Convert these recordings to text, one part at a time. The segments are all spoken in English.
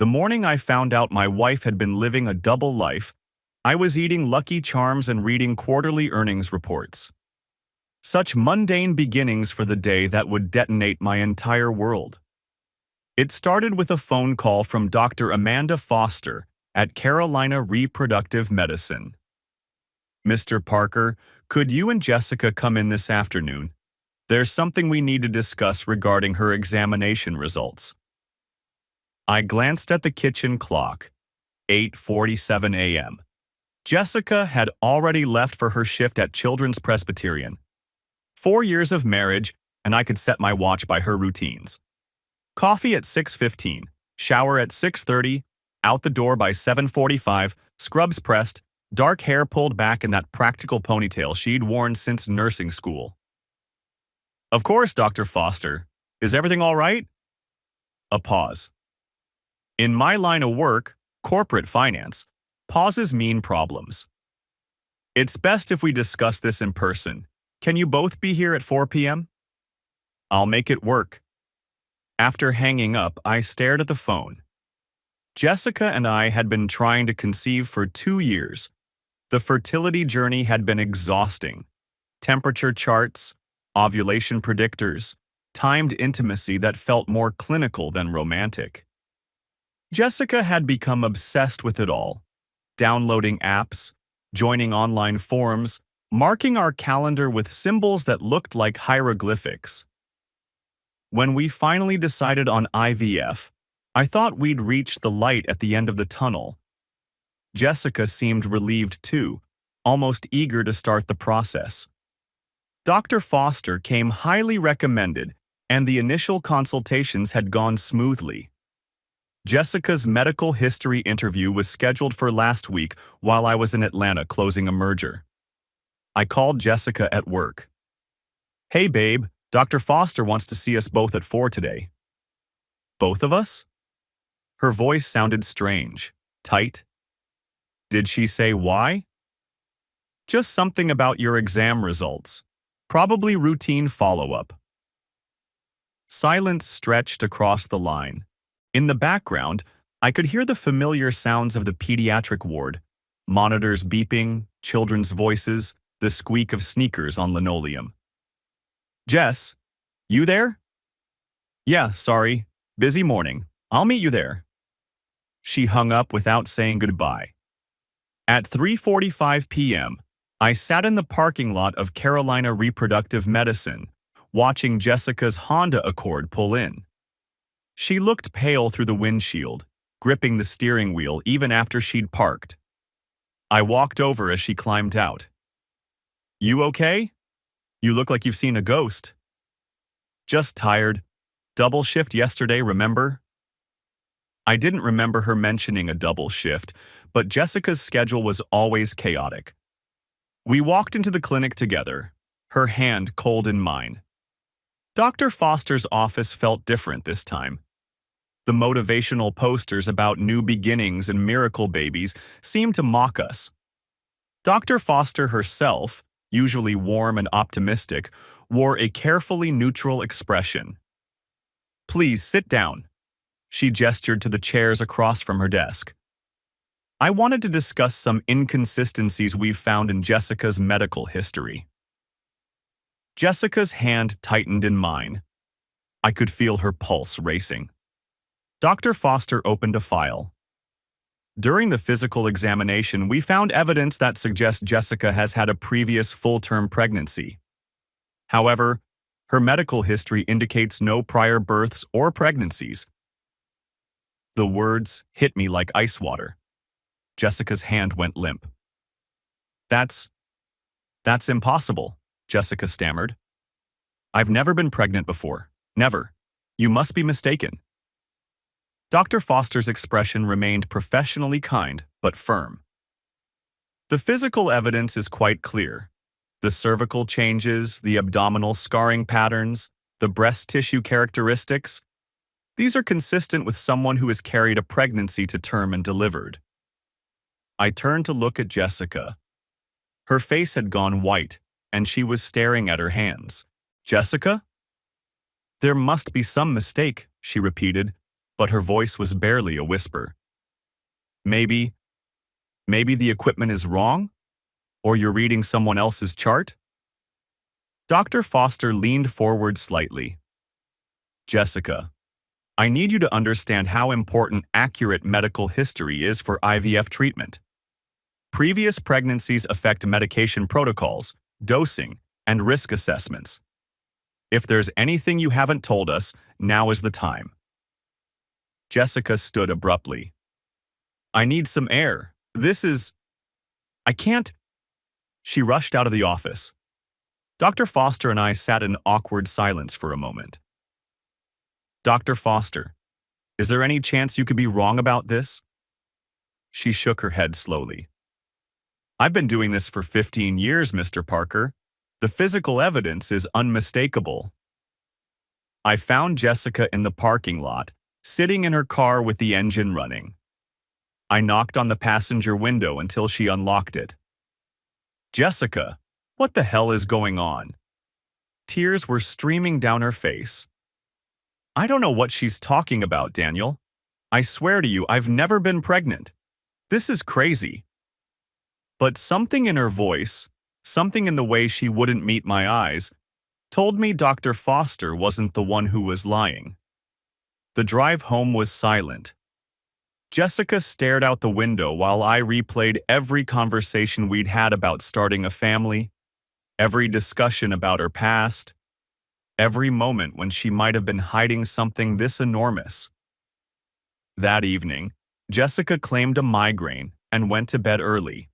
The morning I found out my wife had been living a double life, I was eating Lucky Charms and reading quarterly earnings reports. Such mundane beginnings for the day that would detonate my entire world. It started with a phone call from Dr. Amanda Foster at Carolina Reproductive Medicine. "Mr. Parker, could you and Jessica come in this afternoon? There's something we need to discuss regarding her examination results." I glanced at the kitchen clock, 8:47 a.m. Jessica had already left for her shift at Children's Presbyterian. 4 years of marriage, and I could set my watch by her routines. Coffee at 6:15, shower at 6:30, out the door by 7:45, scrubs pressed, dark hair pulled back in that practical ponytail she'd worn since nursing school. "Of course, Dr. Foster. Is everything all right?" A pause. In my line of work, corporate finance, pauses mean problems. "It's best if we discuss this in person. Can you both be here at 4 p.m.? "I'll make it work." After hanging up, I stared at the phone. Jessica and I had been trying to conceive for 2 years. The fertility journey had been exhausting. Temperature charts, ovulation predictors, timed intimacy that felt more clinical than romantic. Jessica had become obsessed with it all, downloading apps, joining online forums, marking our calendar with symbols that looked like hieroglyphics. When we finally decided on IVF, I thought we'd reached the light at the end of the tunnel. Jessica seemed relieved too, almost eager to start the process. Dr. Foster came highly recommended, and the initial consultations had gone smoothly. Jessica's medical history interview was scheduled for last week while I was in Atlanta closing a merger. I called Jessica at work. "Hey babe, Dr. Foster wants to see us both at 4 today." "Both of us?" Her voice sounded strange, tight. "Did she say why?" "Just something about your exam results. Probably routine follow-up." Silence stretched across the line. In the background, I could hear the familiar sounds of the pediatric ward, monitors beeping, children's voices, the squeak of sneakers on linoleum. "Jess, you there?" "Yeah, sorry. Busy morning. I'll meet you there." She hung up without saying goodbye. At 3:45 p.m., I sat in the parking lot of Carolina Reproductive Medicine, watching Jessica's Honda Accord pull in. She looked pale through the windshield, gripping the steering wheel even after she'd parked. I walked over as she climbed out. "You okay? You look like you've seen a ghost." "Just tired. Double shift yesterday, remember?" I didn't remember her mentioning a double shift, but Jessica's schedule was always chaotic. We walked into the clinic together, her hand cold in mine. Dr. Foster's office felt different this time. The motivational posters about new beginnings and miracle babies seemed to mock us. Dr. Foster herself, usually warm and optimistic, wore a carefully neutral expression. "Please sit down." She gestured to the chairs across from her desk. "I wanted to discuss some inconsistencies we've found in Jessica's medical history." Jessica's hand tightened in mine. I could feel her pulse racing. Dr. Foster opened a file. "During the physical examination, we found evidence that suggests Jessica has had a previous full-term pregnancy. However, her medical history indicates no prior births or pregnancies." The words hit me like ice water. Jessica's hand went limp. That's impossible," Jessica stammered. "I've never been pregnant before. Never. You must be mistaken." Dr. Foster's expression remained professionally kind, but firm. "The physical evidence is quite clear. The cervical changes, the abdominal scarring patterns, the breast tissue characteristics, these are consistent with someone who has carried a pregnancy to term and delivered." I turned to look at Jessica. Her face had gone white, and she was staring at her hands. "Jessica?" "There must be some mistake," she repeated, but her voice was barely a whisper. Maybe the equipment is wrong? Or you're reading someone else's chart? Dr. Foster leaned forward slightly. Jessica, I need you to understand how important accurate medical history is for IVF treatment. Previous pregnancies affect medication protocols, dosing, and risk assessments. If there's anything you haven't told us, now is the time. Jessica stood abruptly. I need some air. I can't. She rushed out of the office. Dr. Foster and I sat in awkward silence for a moment. Dr. Foster, is there any chance you could be wrong about this? She shook her head slowly. I've been doing this for 15 years, Mr. Parker. The physical evidence is unmistakable. I found Jessica in the parking lot, sitting in her car with the engine running. I knocked on the passenger window until she unlocked it. Jessica, what the hell is going on? Tears were streaming down her face. I don't know what she's talking about, Daniel. I swear to you, I've never been pregnant. This is crazy. But something in her voice, something in the way she wouldn't meet my eyes, told me Dr. Foster wasn't the one who was lying. The drive home was silent. Jessica stared out the window while I replayed every conversation we'd had about starting a family, every discussion about her past, every moment when she might have been hiding something this enormous. That evening, Jessica claimed a migraine and went to bed early.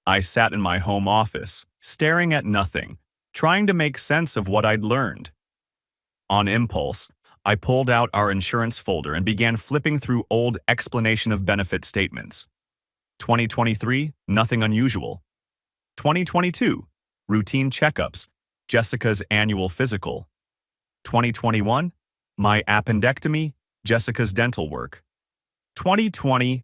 I sat in my home office, staring at nothing, trying to make sense of what I'd learned. On impulse, I pulled out our insurance folder and began flipping through old explanation of benefit statements. 2023, nothing unusual. 2022, routine checkups, Jessica's annual physical. 2021, my appendectomy, Jessica's dental work. 2020,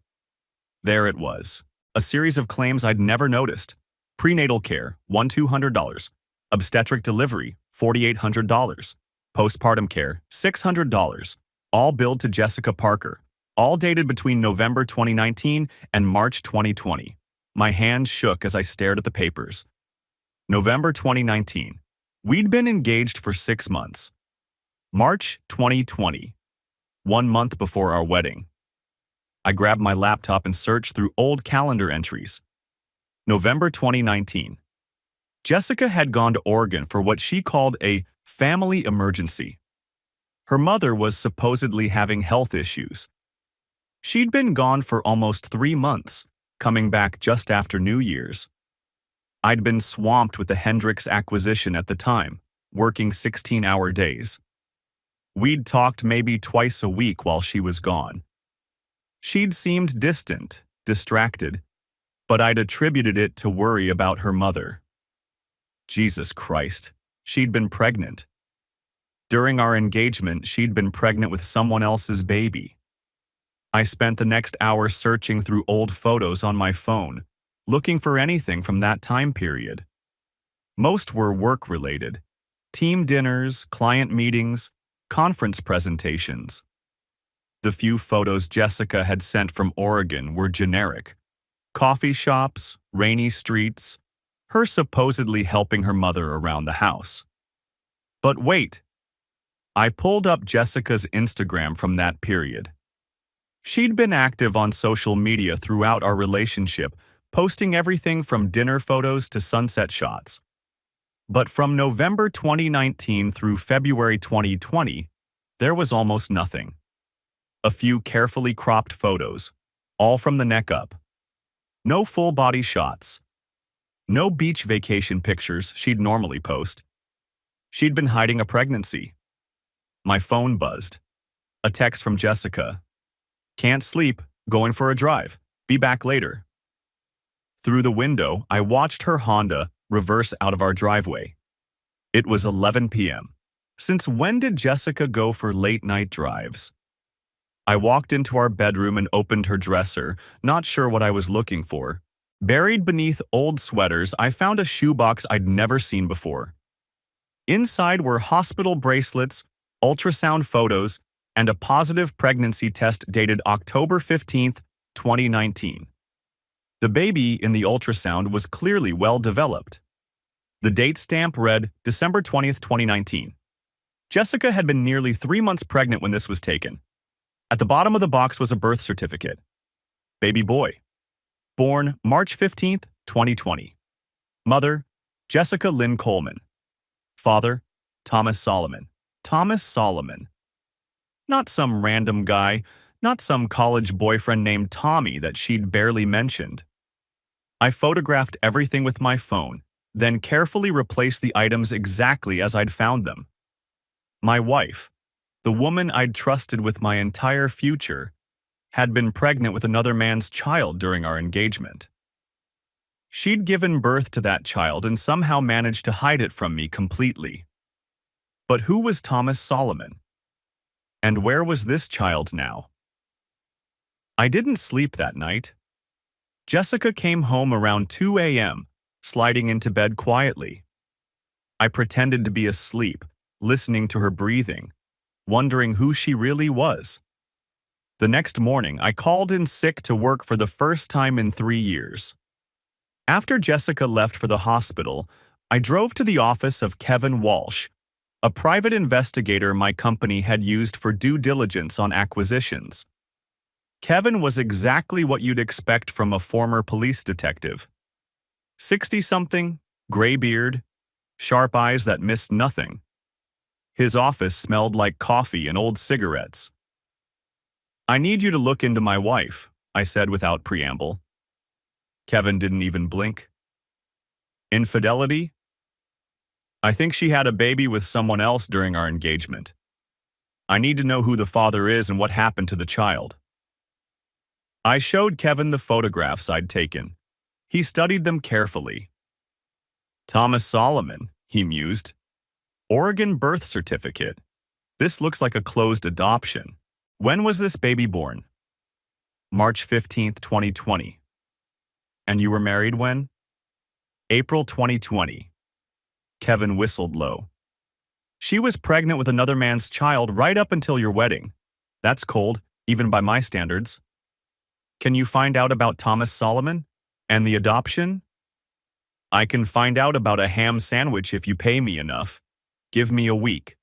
there it was. A series of claims I'd never noticed. Prenatal care, $1,200. Obstetric delivery, $4,800. Postpartum care, $600, all billed to Jessica Parker, all dated between November 2019 and March 2020. My hands shook as I stared at the papers. November 2019. We'd been engaged for 6 months. March 2020. 1 month before our wedding. I grabbed my laptop and searched through old calendar entries. November 2019. Jessica had gone to Oregon for what she called a family emergency. Her mother was supposedly having health issues. She'd been gone for almost 3 months, coming back just after New Year's. I'd been swamped with the Hendricks acquisition at the time, working 16-hour days. We'd talked maybe twice a week while she was gone. She'd seemed distant, distracted, but I'd attributed it to worry about her mother. Jesus Christ. She'd been pregnant. During our engagement, she'd been pregnant with someone else's baby. I spent the next hour searching through old photos on my phone, looking for anything from that time period. Most were work-related. Team dinners, client meetings, conference presentations. The few photos Jessica had sent from Oregon were generic. Coffee shops, rainy streets, her supposedly helping her mother around the house. But wait. I pulled up Jessica's Instagram from that period. She'd been active on social media throughout our relationship, posting everything from dinner photos to sunset shots. But from November 2019 through February 2020, there was almost nothing. A few carefully cropped photos, all from the neck up. No full-body shots. No beach vacation pictures she'd normally post. She'd been hiding a pregnancy. My phone buzzed. A text from Jessica. Can't sleep, going for a drive. Be back later. Through the window, I watched her Honda reverse out of our driveway. It was 11 p.m. Since when did Jessica go for late-night drives? I walked into our bedroom and opened her dresser, not sure what I was looking for. Buried beneath old sweaters, I found a shoebox I'd never seen before. Inside were hospital bracelets, ultrasound photos, and a positive pregnancy test dated October 15th, 2019. The baby in the ultrasound was clearly well developed. The date stamp read December 20th, 2019. Jessica had been nearly 3 months pregnant when this was taken. At the bottom of the box was a birth certificate. Baby boy. Born March 15th, 2020. Mother, Jessica Lynn Coleman. Father, Thomas Solomon. Thomas Solomon. Not some random guy, not some college boyfriend named Tommy that she'd barely mentioned. I photographed everything with my phone, then carefully replaced the items exactly as I'd found them. My wife, the woman I'd trusted with my entire future, had been pregnant with another man's child during our engagement. She'd given birth to that child and somehow managed to hide it from me completely. But who was Thomas Solomon? And where was this child now? I didn't sleep that night. Jessica came home around 2 a.m., sliding into bed quietly. I pretended to be asleep, listening to her breathing, wondering who she really was. The next morning, I called in sick to work for the first time in 3 years. After Jessica left for the hospital, I drove to the office of Kevin Walsh, a private investigator my company had used for due diligence on acquisitions. Kevin was exactly what you'd expect from a former police detective. 60-something, gray beard, sharp eyes that missed nothing. His office smelled like coffee and old cigarettes. "I need you to look into my wife," I said without preamble. Kevin didn't even blink. "Infidelity? I think she had a baby with someone else during our engagement. I need to know who the father is and what happened to the child." I showed Kevin the photographs I'd taken. He studied them carefully. "Thomas Solomon," he mused. "Oregon birth certificate. This looks like a closed adoption. When was this baby born?" "March 15th, 2020. "And you were married when?" "April 2020. Kevin whistled low. "She was pregnant with another man's child right up until your wedding. That's cold, even by my standards. Can you find out about Thomas Solomon? And the adoption?" "I can find out about a ham sandwich if you pay me enough. Give me a week."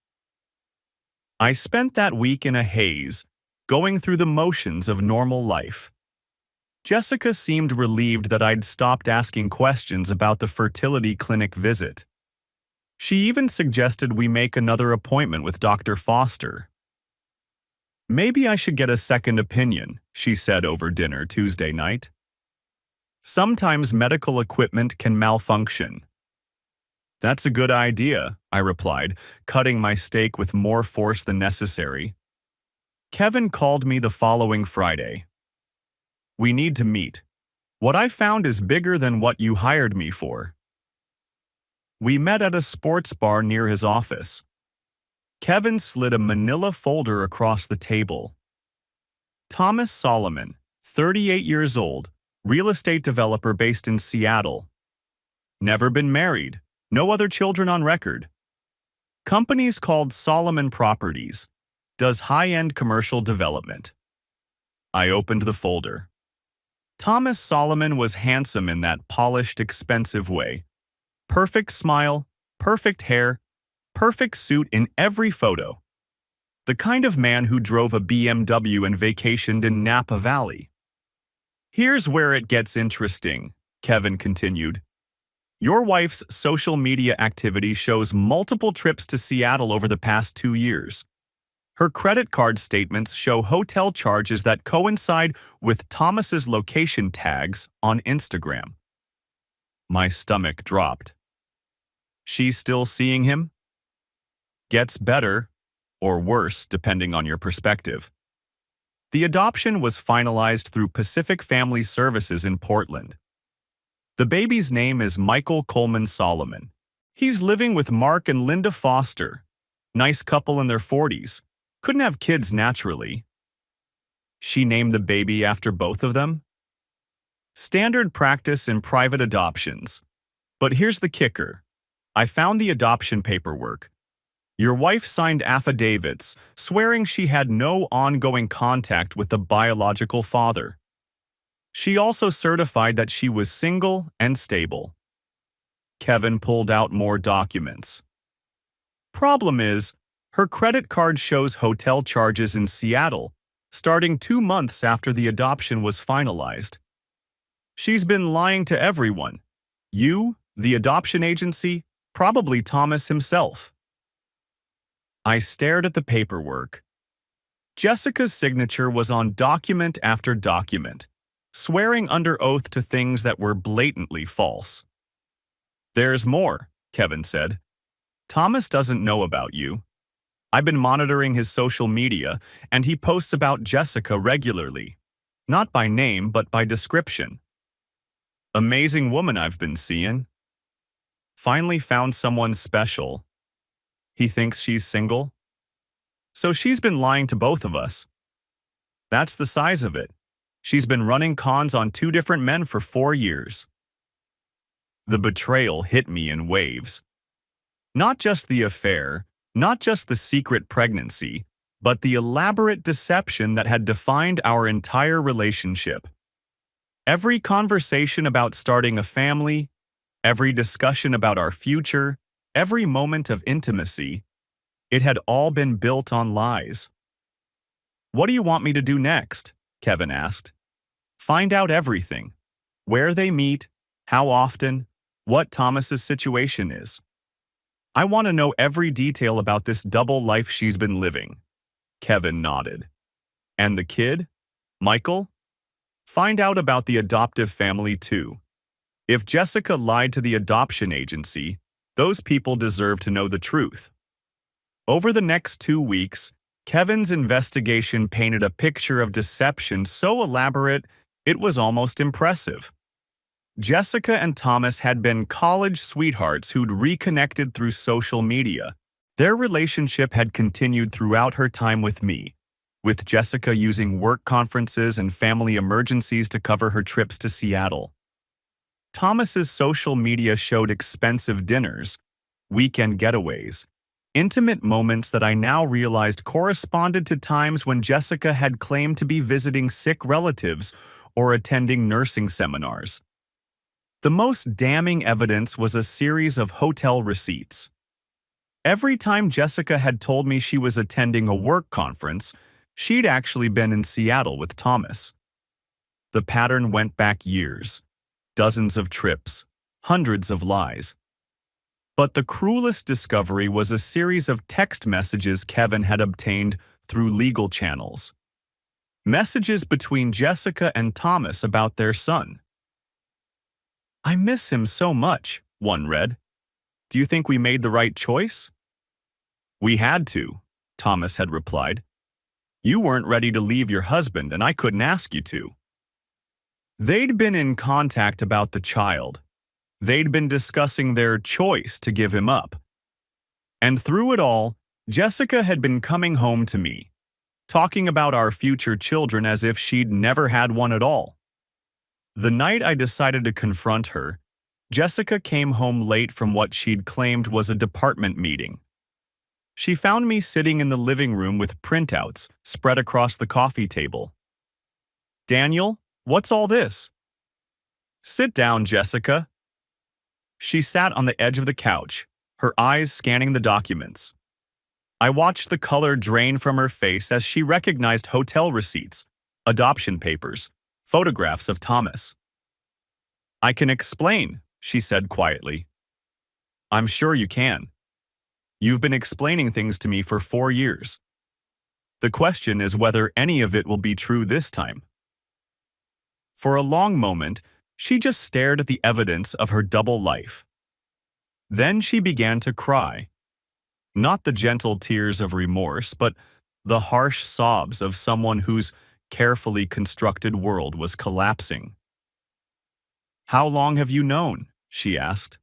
I spent that week in a haze, going through the motions of normal life. Jessica seemed relieved that I'd stopped asking questions about the fertility clinic visit. She even suggested we make another appointment with Dr. Foster. "Maybe I should get a second opinion," she said over dinner Tuesday night. "Sometimes medical equipment can malfunction." "That's a good idea," I replied, cutting my steak with more force than necessary. Kevin called me the following Friday. "We need to meet. What I found is bigger than what you hired me for." We met at a sports bar near his office. Kevin slid a manila folder across the table. "Thomas Solomon, 38 years old, real estate developer based in Seattle. Never been married, no other children on record. Company's called Solomon Properties, does high-end commercial development." I opened the folder. Thomas Solomon was handsome in that polished, expensive way. Perfect smile, perfect hair, perfect suit in every photo. The kind of man who drove a BMW and vacationed in Napa Valley. "Here's where it gets interesting," Kevin continued. "Your wife's social media activity shows multiple trips to Seattle over the past 2 years. Her credit card statements show hotel charges that coincide with Thomas's location tags on Instagram." My stomach dropped. "She's still seeing him?" "Gets better, or worse, depending on your perspective." The adoption was finalized through Pacific Family Services in Portland. The baby's name is Michael Coleman Solomon. He's living with Mark and Linda Foster. Nice couple in their 40s. Couldn't have kids naturally. She named the baby after both of them? Standard practice in private adoptions. But here's the kicker. I found the adoption paperwork. Your wife signed affidavits, swearing she had no ongoing contact with the biological father. She also certified that she was single and stable. Kevin pulled out more documents. Problem is, her credit card shows hotel charges in Seattle, starting 2 months after the adoption was finalized. She's been lying to everyone. You, the adoption agency, probably Thomas himself. I stared at the paperwork. Jessica's signature was on document after document, swearing under oath to things that were blatantly false. There's more, Kevin said. Thomas doesn't know about you. I've been monitoring his social media, and he posts about Jessica regularly. Not by name, but by description. Amazing woman I've been seeing. Finally found someone special. He thinks she's single? So she's been lying to both of us. That's the size of it. She's been running cons on 2 different men for 4 years. The betrayal hit me in waves. Not just the affair, not just the secret pregnancy, but the elaborate deception that had defined our entire relationship. Every conversation about starting a family, every discussion about our future, every moment of intimacy, it had all been built on lies. What do you want me to do next? Kevin asked. Find out everything. Where they meet, how often, what Thomas's situation is. I want to know every detail about this double life she's been living. Kevin nodded. And the kid? Michael? Find out about the adoptive family too. If Jessica lied to the adoption agency, those people deserve to know the truth. Over the next 2 weeks, Kevin's investigation painted a picture of deception so elaborate it was almost impressive. Jessica and Thomas had been college sweethearts who'd reconnected through social media. Their relationship had continued throughout her time with me, with Jessica using work conferences and family emergencies to cover her trips to Seattle. Thomas's social media showed expensive dinners, weekend getaways, intimate moments that I now realized corresponded to times when Jessica had claimed to be visiting sick relatives or attending nursing seminars. The most damning evidence was a series of hotel receipts. Every time Jessica had told me she was attending a work conference, she'd actually been in Seattle with Thomas. The pattern went back years, dozens of trips, hundreds of lies. But the cruelest discovery was a series of text messages Kevin had obtained through legal channels. Messages between Jessica and Thomas about their son. I miss him so much, one read. Do you think we made the right choice? We had to, Thomas had replied. You weren't ready to leave your husband and I couldn't ask you to. They'd been in contact about the child. They'd been discussing their choice to give him up. And through it all, Jessica had been coming home to me, talking about our future children as if she'd never had one at all. The night I decided to confront her, Jessica came home late from what she'd claimed was a department meeting. She found me sitting in the living room with printouts spread across the coffee table. Daniel, what's all this? Sit down, Jessica. She sat on the edge of the couch, her eyes scanning the documents. I watched the color drain from her face as she recognized hotel receipts, adoption papers, photographs of Thomas. I can explain, she said quietly. I'm sure you can. You've been explaining things to me for 4 years. The question is whether any of it will be true this time. For a long moment, she just stared at the evidence of her double life. Then she began to cry. Not the gentle tears of remorse, but the harsh sobs of someone whose carefully constructed world was collapsing. How long have you known? She asked.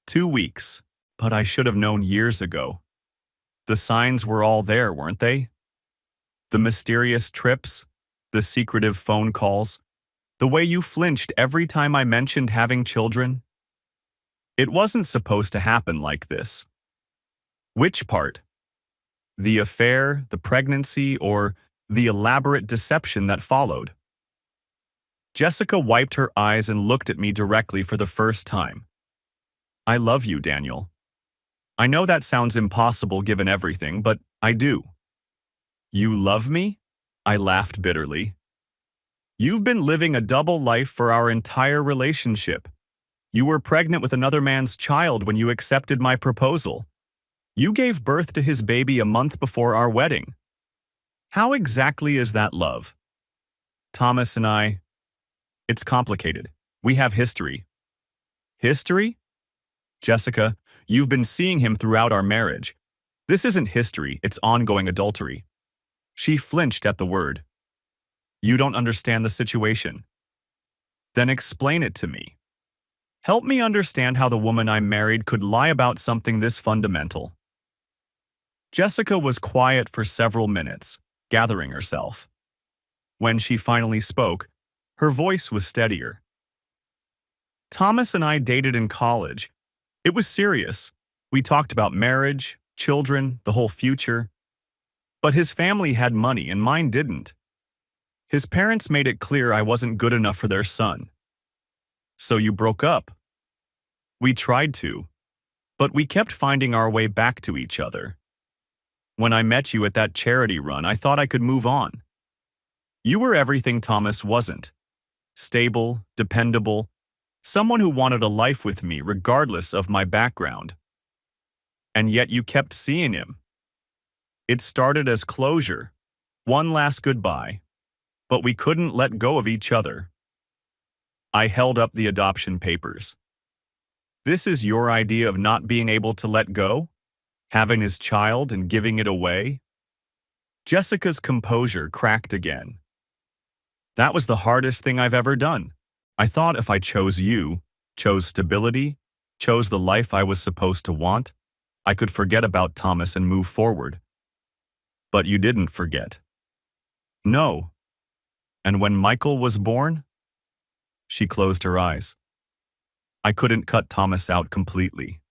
2 weeks, but I should have known years ago. The signs were all there, weren't they? The mysterious trips, the secretive phone calls, the way you flinched every time I mentioned having children. It wasn't supposed to happen like this. Which part? The affair, the pregnancy, or the elaborate deception that followed? Jessica wiped her eyes and looked at me directly for the first time. I love you, Daniel. I know that sounds impossible given everything, but I do. You love me? I laughed bitterly. You've been living a double life for our entire relationship. You were pregnant with another man's child when you accepted my proposal. You gave birth to his baby a month before our wedding. How exactly is that love? Thomas and I, it's complicated. We have history. History? Jessica, you've been seeing him throughout our marriage. This isn't history, it's ongoing adultery. She flinched at the word. You don't understand the situation. Then explain it to me. Help me understand how the woman I married could lie about something this fundamental. Jessica was quiet for several minutes, gathering herself. When she finally spoke, her voice was steadier. Thomas and I dated in college. It was serious. We talked about marriage, children, the whole future. But his family had money and mine didn't. His parents made it clear I wasn't good enough for their son. So you broke up. We tried to, but we kept finding our way back to each other. When I met you at that charity run, I thought I could move on. You were everything Thomas wasn't. Stable, dependable, someone who wanted a life with me regardless of my background. And yet you kept seeing him. It started as closure, one last goodbye, but we couldn't let go of each other. I held up the adoption papers. This is your idea of not being able to let go? Having his child and giving it away? Jessica's composure cracked again. That was the hardest thing I've ever done. I thought if I chose you, chose stability, chose the life I was supposed to want, I could forget about Thomas and move forward. But you didn't forget. No. And when Michael was born? She closed her eyes. I couldn't cut Thomas out completely.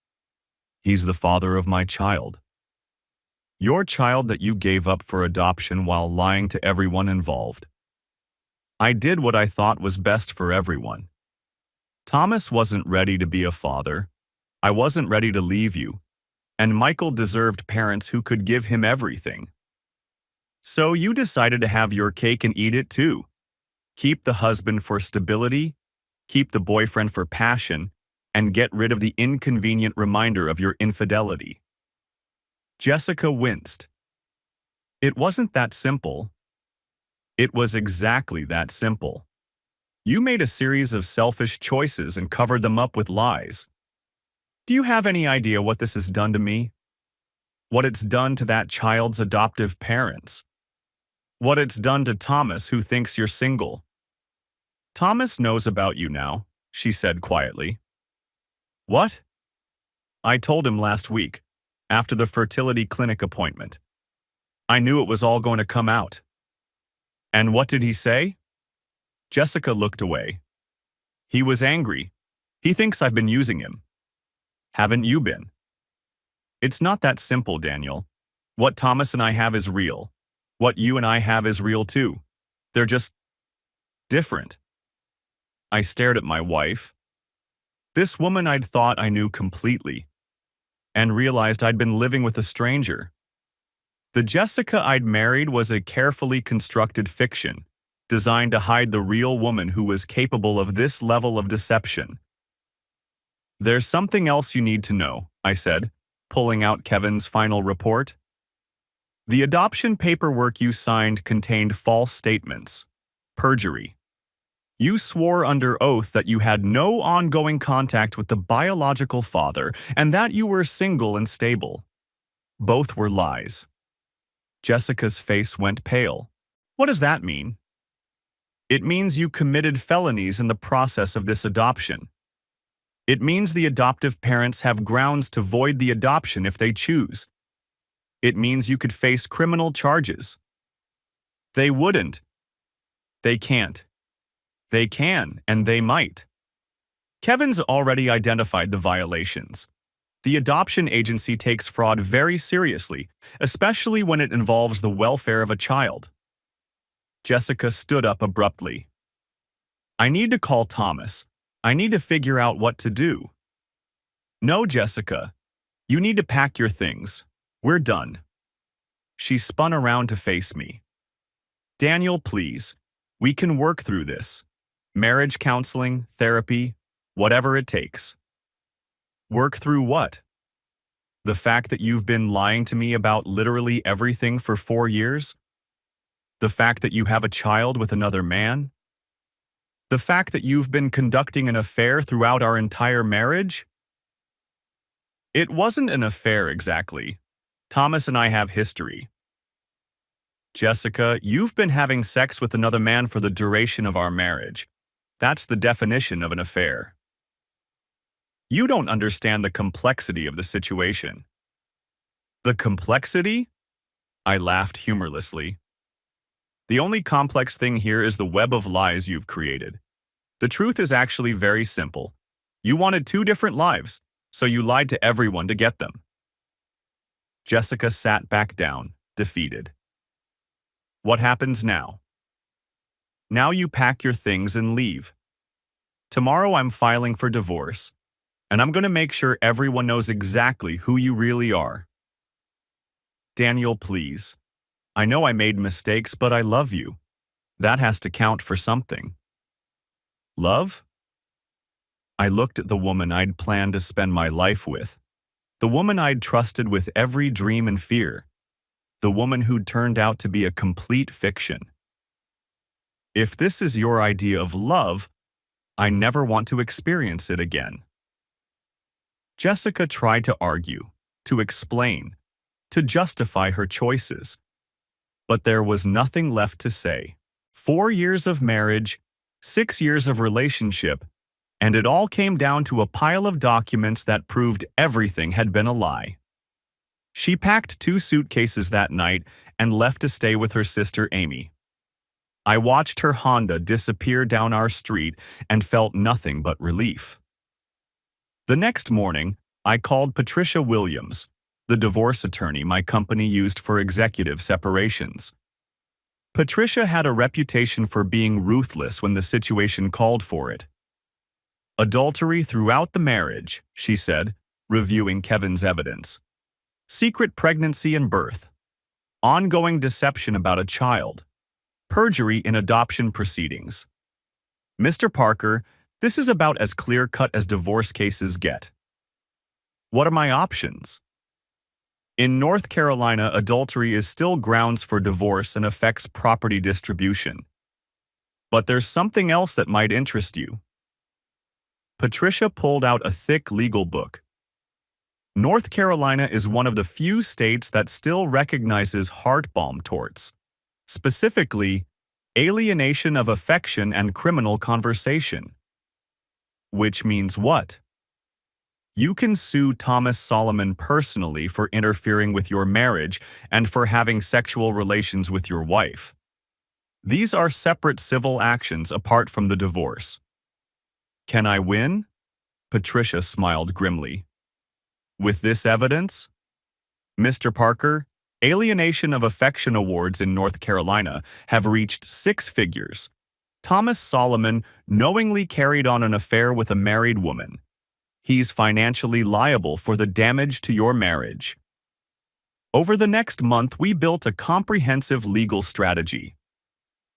He's the father of my child. Your child that you gave up for adoption while lying to everyone involved. I did what I thought was best for everyone. Thomas wasn't ready to be a father. I wasn't ready to leave you. And Michael deserved parents who could give him everything. So you decided to have your cake and eat it too. Keep the husband for stability, keep the boyfriend for passion, and get rid of the inconvenient reminder of your infidelity. Jessica winced. It wasn't that simple. It was exactly that simple. You made a series of selfish choices and covered them up with lies. Do you have any idea what this has done to me? What it's done to that child's adoptive parents? What it's done to Thomas, who thinks you're single? Thomas knows about you now, she said quietly. What? I told him last week, after the fertility clinic appointment. I knew it was all going to come out. And what did he say? Jessica looked away. He was angry. He thinks I've been using him. Haven't you been? It's not that simple, Daniel. What Thomas and I have is real. What you and I have is real too. They're just different. I stared at my wife. This woman I'd thought I knew completely, and realized I'd been living with a stranger. The Jessica I'd married was a carefully constructed fiction, designed to hide the real woman who was capable of this level of deception. There's something else you need to know, I said, pulling out Kevin's final report. The adoption paperwork you signed contained false statements, perjury. You swore under oath that you had no ongoing contact with the biological father and that you were single and stable. Both were lies. Jessica's face went pale. What does that mean? It means you committed felonies in the process of this adoption. It means the adoptive parents have grounds to void the adoption if they choose. It means you could face criminal charges. They wouldn't. They can't. They can, and they might. Kevin's already identified the violations. The adoption agency takes fraud very seriously, especially when it involves the welfare of a child. Jessica stood up abruptly. I need to call Thomas. I need to figure out what to do. No, Jessica. You need to pack your things. We're done. She spun around to face me. Daniel, please. We can work through this. Marriage counseling, therapy, whatever it takes. Work through what? The fact that you've been lying to me about literally everything for 4 years? The fact that you have a child with another man? The fact that you've been conducting an affair throughout our entire marriage? It wasn't an affair exactly. Thomas and I have history. Jessica, you've been having sex with another man for the duration of our marriage. That's the definition of an affair. You don't understand the complexity of the situation. The complexity? I laughed humorlessly. The only complex thing here is the web of lies you've created. The truth is actually very simple. You wanted 2 different lives, so you lied to everyone to get them. Jessica sat back down, defeated. What happens now? Now you pack your things and leave. Tomorrow I'm filing for divorce, and I'm going to make sure everyone knows exactly who you really are. Daniel, please. I know I made mistakes, but I love you. That has to count for something. Love? I looked at the woman I'd planned to spend my life with. The woman I'd trusted with every dream and fear. The woman who'd turned out to be a complete fiction. If this is your idea of love, I never want to experience it again. Jessica tried to argue, to explain, to justify her choices. But there was nothing left to say. 4 years of marriage, 6 years of relationship, and it all came down to a pile of documents that proved everything had been a lie. She packed 2 suitcases that night and left to stay with her sister Amy. I watched her Honda disappear down our street and felt nothing but relief. The next morning, I called Patricia Williams, the divorce attorney my company used for executive separations. Patricia had a reputation for being ruthless when the situation called for it. Adultery throughout the marriage, she said, reviewing Kevin's evidence. Secret pregnancy and birth. Ongoing deception about a child. Perjury in adoption proceedings. Mr. Parker, this is about as clear-cut as divorce cases get. What are my options? In North Carolina, adultery is still grounds for divorce and affects property distribution. But there's something else that might interest you. Patricia pulled out a thick legal book. North Carolina is one of the few states that still recognizes heart-bomb torts, specifically alienation of affection and criminal conversation. Which means what? You can sue Thomas Solomon personally for interfering with your marriage and for having sexual relations with your wife. These are separate civil actions apart from the divorce. Can I win? Patricia smiled grimly. With this evidence? Mr. Parker, alienation of affection awards in North Carolina have reached 6 figures. Thomas Solomon knowingly carried on an affair with a married woman. He's financially liable for the damage to your marriage. Over the next month, we built a comprehensive legal strategy.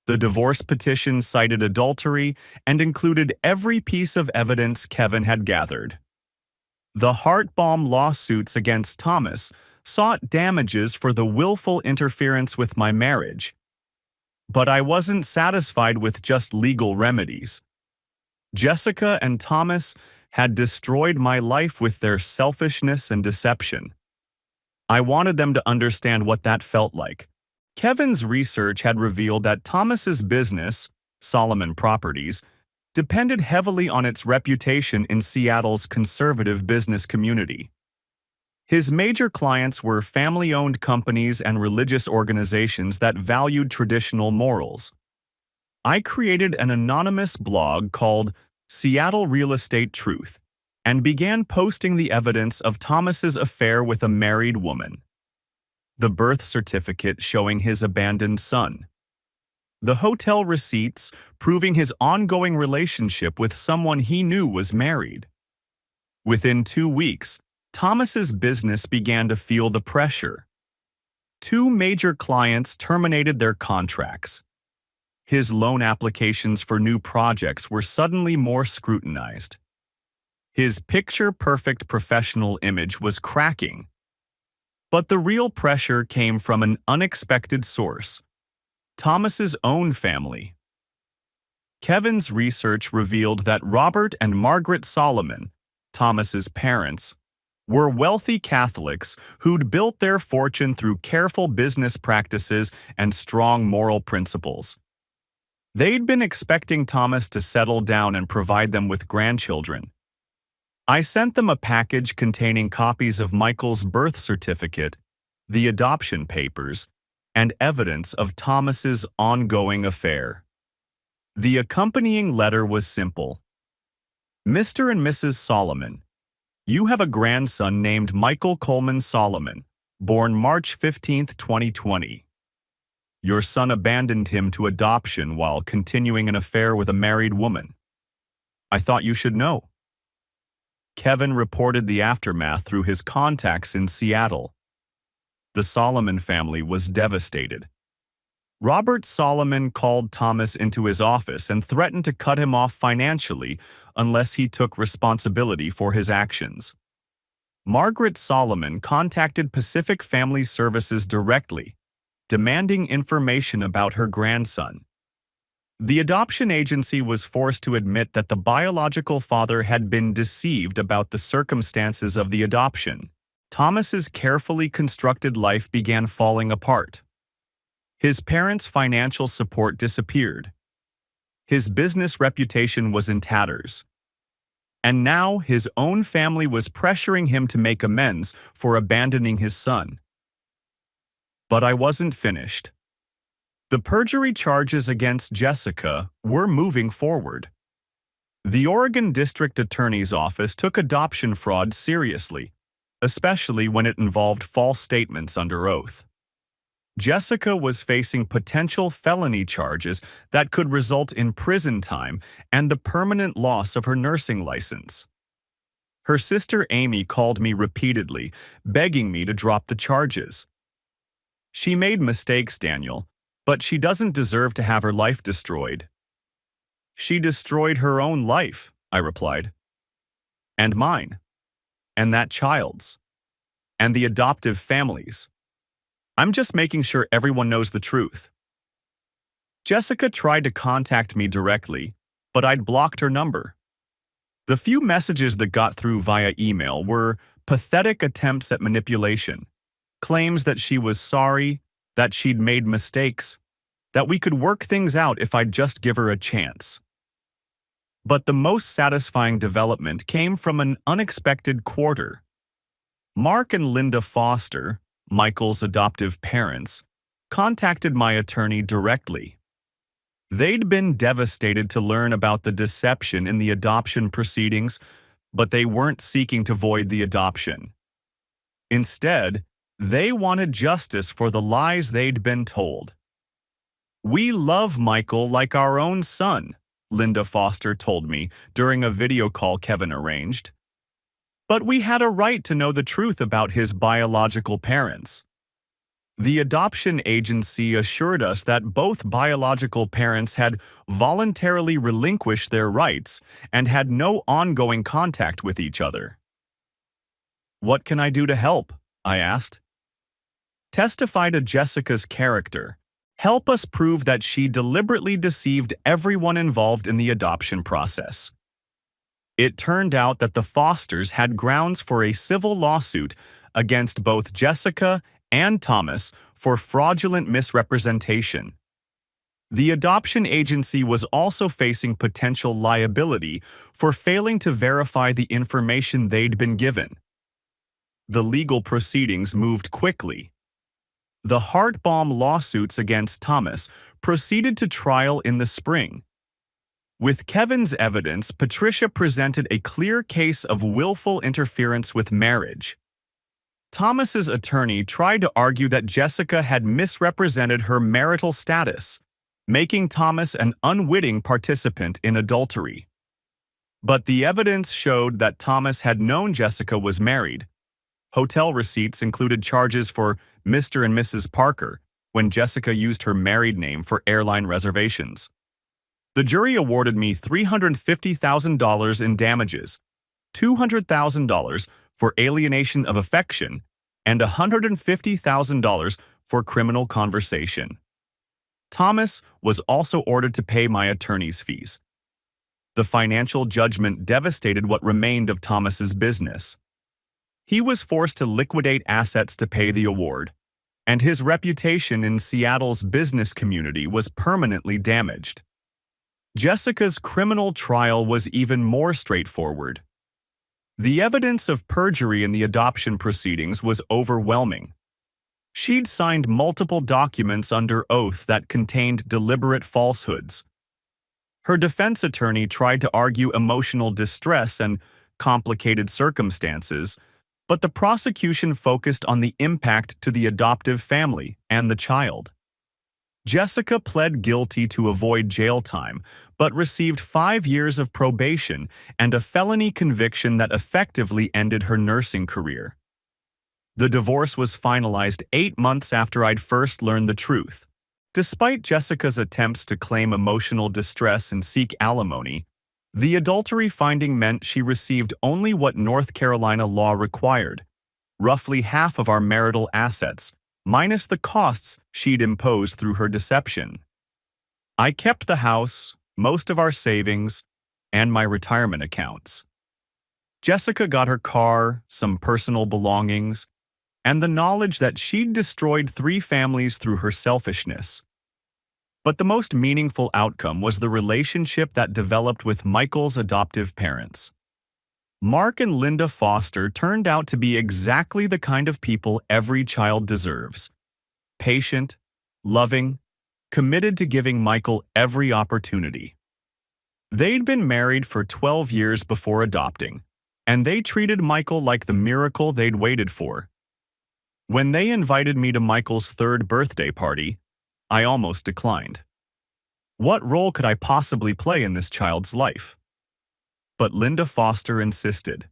The divorce petition cited adultery and included every piece of evidence Kevin had gathered. The heart-bomb lawsuits against Thomas sought damages for the willful interference with my marriage. But I wasn't satisfied with just legal remedies. Jessica and Thomas had destroyed my life with their selfishness and deception. I wanted them to understand what that felt like. Kevin's research had revealed that Thomas's business, Solomon Properties, depended heavily on its reputation in Seattle's conservative business community. His major clients were family-owned companies and religious organizations that valued traditional morals. I created an anonymous blog called Seattle Real Estate Truth and began posting the evidence of Thomas's affair with a married woman. The birth certificate showing his abandoned son. The hotel receipts proving his ongoing relationship with someone he knew was married. Within 2 weeks, Thomas's business began to feel the pressure. 2 major clients terminated their contracts. His loan applications for new projects were suddenly more scrutinized. His picture-perfect professional image was cracking. But the real pressure came from an unexpected source: Thomas's own family. Kevin's research revealed that Robert and Margaret Solomon, Thomas's parents, were wealthy Catholics who'd built their fortune through careful business practices and strong moral principles. They'd been expecting Thomas to settle down and provide them with grandchildren. I sent them a package containing copies of Michael's birth certificate, the adoption papers, and evidence of Thomas's ongoing affair. The accompanying letter was simple. Mr. and Mrs. Solomon, you have a grandson named Michael Coleman Solomon, born March 15, 2020. Your son abandoned him to adoption while continuing an affair with a married woman. I thought you should know. Kevin reported the aftermath through his contacts in Seattle. The Solomon family was devastated. Robert Solomon called Thomas into his office and threatened to cut him off financially unless he took responsibility for his actions. Margaret Solomon contacted Pacific Family Services directly, demanding information about her grandson. The adoption agency was forced to admit that the biological father had been deceived about the circumstances of the adoption. Thomas's carefully constructed life began falling apart. His parents' financial support disappeared. His business reputation was in tatters. And now his own family was pressuring him to make amends for abandoning his son. But I wasn't finished. The perjury charges against Jessica were moving forward. The Oregon District Attorney's Office took adoption fraud seriously, especially when it involved false statements under oath. Jessica was facing potential felony charges that could result in prison time and the permanent loss of her nursing license. Her sister Amy called me repeatedly, begging me to drop the charges. She made mistakes, Daniel, but she doesn't deserve to have her life destroyed. She destroyed her own life, I replied. And mine. And that child's. And the adoptive family's. I'm just making sure everyone knows the truth. Jessica tried to contact me directly, but I'd blocked her number. The few messages that got through via email were pathetic attempts at manipulation, claims that she was sorry, that she'd made mistakes, that we could work things out if I'd just give her a chance. But the most satisfying development came from an unexpected quarter. Mark and Linda Foster, Michael's adoptive parents, contacted my attorney directly. They'd been devastated to learn about the deception in the adoption proceedings, but they weren't seeking to void the adoption. Instead, they wanted justice for the lies they'd been told. We love Michael like our own son, Linda Foster told me during a video call Kevin arranged. But we had a right to know the truth about his biological parents. The adoption agency assured us that both biological parents had voluntarily relinquished their rights and had no ongoing contact with each other. What can I do to help? I asked. Testify to Jessica's character. Help us prove that she deliberately deceived everyone involved in the adoption process. It turned out that the Fosters had grounds for a civil lawsuit against both Jessica and Thomas for fraudulent misrepresentation. The adoption agency was also facing potential liability for failing to verify the information they'd been given. The legal proceedings moved quickly. The heart bomb lawsuits against Thomas proceeded to trial in the spring. With Kevin's evidence, Patricia presented a clear case of willful interference with marriage. Thomas's attorney tried to argue that Jessica had misrepresented her marital status, making Thomas an unwitting participant in adultery. But the evidence showed that Thomas had known Jessica was married. Hotel receipts included charges for Mr. and Mrs. Parker when Jessica used her married name for airline reservations. The jury awarded me $350,000 in damages, $200,000 for alienation of affection, and $150,000 for criminal conversation. Thomas was also ordered to pay my attorney's fees. The financial judgment devastated what remained of Thomas's business. He was forced to liquidate assets to pay the award, and his reputation in Seattle's business community was permanently damaged. Jessica's criminal trial was even more straightforward. The evidence of perjury in the adoption proceedings was overwhelming. She'd signed multiple documents under oath that contained deliberate falsehoods. Her defense attorney tried to argue emotional distress and complicated circumstances, but the prosecution focused on the impact to the adoptive family and the child. Jessica pled guilty to avoid jail time, but received 5 years of probation and a felony conviction that effectively ended her nursing career. The divorce was finalized 8 months after I'd first learned the truth. Despite Jessica's attempts to claim emotional distress and seek alimony, the adultery finding meant she received only what North Carolina law required, roughly half of our marital assets, minus the costs she'd imposed through her deception. I kept the house, most of our savings, and my retirement accounts. Jessica got her car, some personal belongings, and the knowledge that she'd destroyed 3 families through her selfishness. But the most meaningful outcome was the relationship that developed with Michael's adoptive parents. Mark and Linda Foster turned out to be exactly the kind of people every child deserves. Patient, loving, committed to giving Michael every opportunity. They'd been married for 12 years before adopting, and they treated Michael like the miracle they'd waited for. When they invited me to Michael's 3rd birthday party, I almost declined. What role could I possibly play in this child's life? But Linda Foster insisted.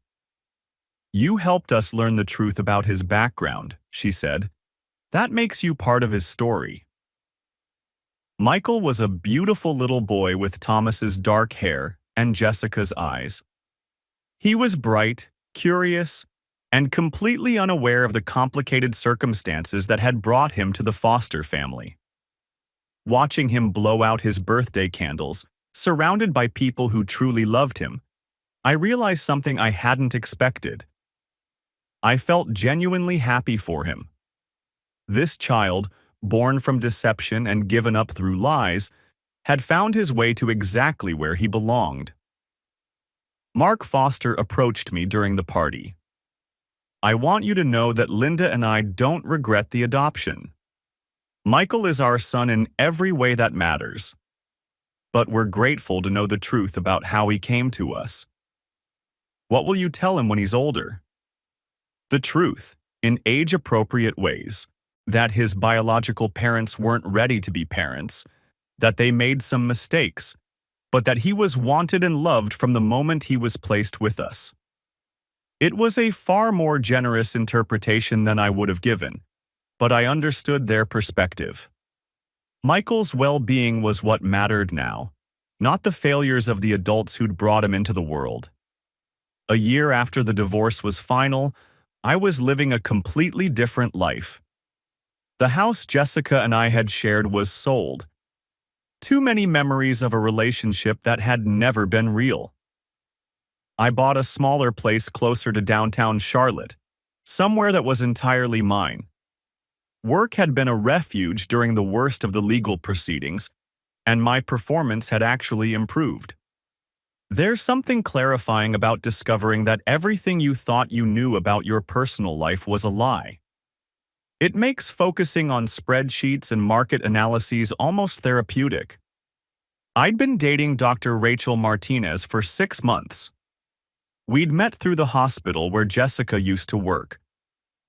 "You helped us learn the truth about his background," she said. "That makes you part of his story." Michael was a beautiful little boy with Thomas's dark hair and Jessica's eyes. He was bright, curious, and completely unaware of the complicated circumstances that had brought him to the Foster family. Watching him blow out his birthday candles, surrounded by people who truly loved him, I realized something I hadn't expected. I felt genuinely happy for him. This child, born from deception and given up through lies, had found his way to exactly where he belonged. Mark Foster approached me during the party. "I want you to know that Linda and I don't regret the adoption. Michael is our son in every way that matters. But we're grateful to know the truth about how he came to us." "What will you tell him when he's older?" "The truth, in age-appropriate ways. That his biological parents weren't ready to be parents, that they made some mistakes, but that he was wanted and loved from the moment he was placed with us." It was a far more generous interpretation than I would have given, but I understood their perspective. Michael's well-being was what mattered now, not the failures of the adults who'd brought him into the world. A year after the divorce was final, I was living a completely different life. The house Jessica and I had shared was sold. Too many memories of a relationship that had never been real. I bought a smaller place closer to downtown Charlotte, somewhere that was entirely mine. Work had been a refuge during the worst of the legal proceedings, and my performance had actually improved. There's something clarifying about discovering that everything you thought you knew about your personal life was a lie. It makes focusing on spreadsheets and market analyses almost therapeutic. I'd been dating Dr. Rachel Martinez for 6 months. We'd met through the hospital where Jessica used to work.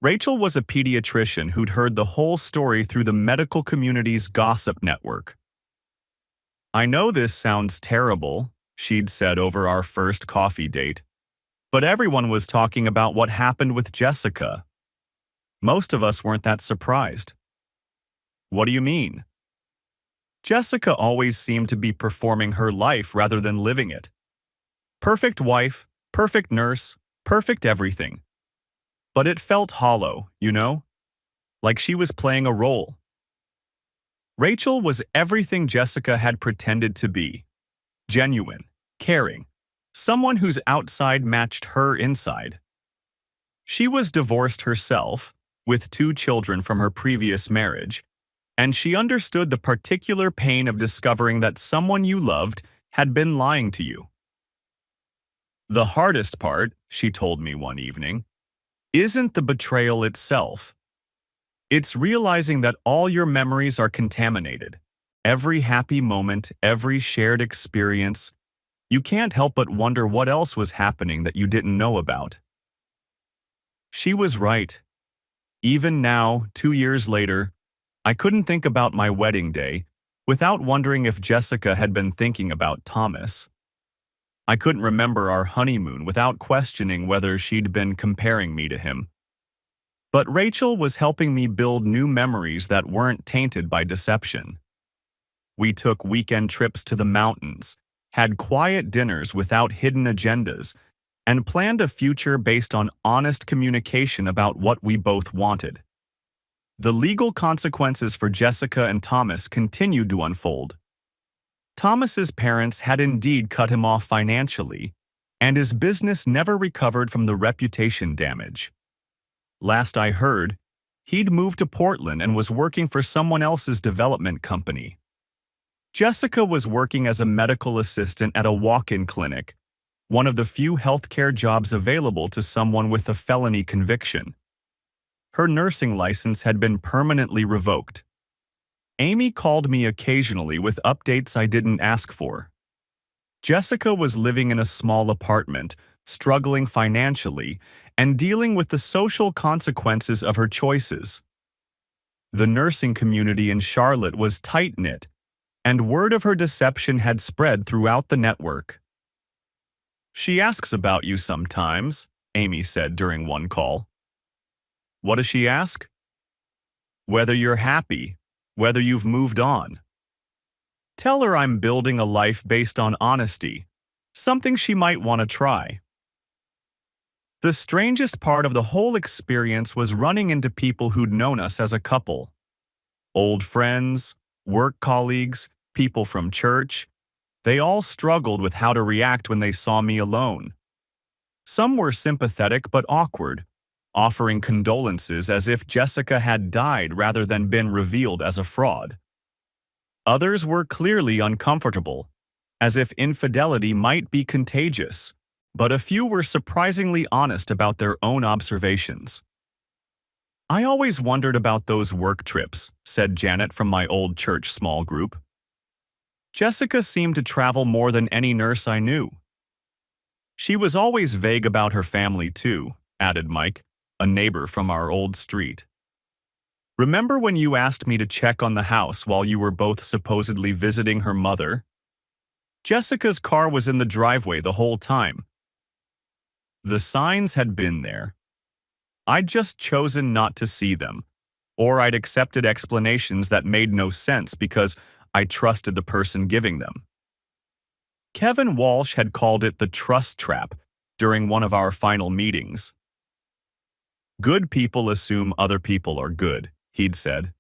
Rachel was a pediatrician who'd heard the whole story through the medical community's gossip network. "I know this sounds terrible," she'd said over our first coffee date, "but everyone was talking about what happened with Jessica. Most of us weren't that surprised." "What do you mean?" "Jessica always seemed to be performing her life rather than living it. Perfect wife, perfect nurse, perfect everything. But it felt hollow, you know? Like she was playing a role." Rachel was everything Jessica had pretended to be. Genuine, caring, someone whose outside matched her inside. She was divorced herself, with 2 children from her previous marriage, and she understood the particular pain of discovering that someone you loved had been lying to you. "The hardest part," she told me one evening, "isn't the betrayal itself. It's realizing that all your memories are contaminated. Every happy moment, every shared experience. You can't help but wonder what else was happening that you didn't know about." She was right. Even now, 2 years later, I couldn't think about my wedding day without wondering if Jessica had been thinking about Thomas. I couldn't remember our honeymoon without questioning whether she'd been comparing me to him. But Rachel was helping me build new memories that weren't tainted by deception. We took weekend trips to the mountains, had quiet dinners without hidden agendas, and planned a future based on honest communication about what we both wanted. The legal consequences for Jessica and Thomas continued to unfold. Thomas's parents had indeed cut him off financially, and his business never recovered from the reputation damage. Last I heard, he'd moved to Portland and was working for someone else's development company. Jessica was working as a medical assistant at a walk-in clinic, one of the few healthcare jobs available to someone with a felony conviction. Her nursing license had been permanently revoked. Amy called me occasionally with updates I didn't ask for. Jessica was living in a small apartment, struggling financially, and dealing with the social consequences of her choices. The nursing community in Charlotte was tight-knit, and word of her deception had spread throughout the network. "She asks about you sometimes," Amy said during one call. "What does she ask?" "Whether you're happy, whether you've moved on. Tell her I'm building a life based on honesty, something she might want to try." The strangest part of the whole experience was running into people who'd known us as a couple. Old friends, work colleagues, people from church. They all struggled with how to react when they saw me alone. Some were sympathetic but awkward, offering condolences as if Jessica had died rather than been revealed as a fraud. Others were clearly uncomfortable, as if infidelity might be contagious, but a few were surprisingly honest about their own observations. "I always wondered about those work trips," said Janet from my old church small group. "Jessica seemed to travel more than any nurse I knew." "She was always vague about her family too," added Mike, a neighbor from our old street. "Remember when you asked me to check on the house while you were both supposedly visiting her mother? Jessica's car was in the driveway the whole time. The signs had been there. I'd just chosen not to see them, or I'd accepted explanations that made no sense because I trusted the person giving them." Kevin Walsh had called it the trust trap during one of our final meetings. "Good people assume other people are good," he'd said.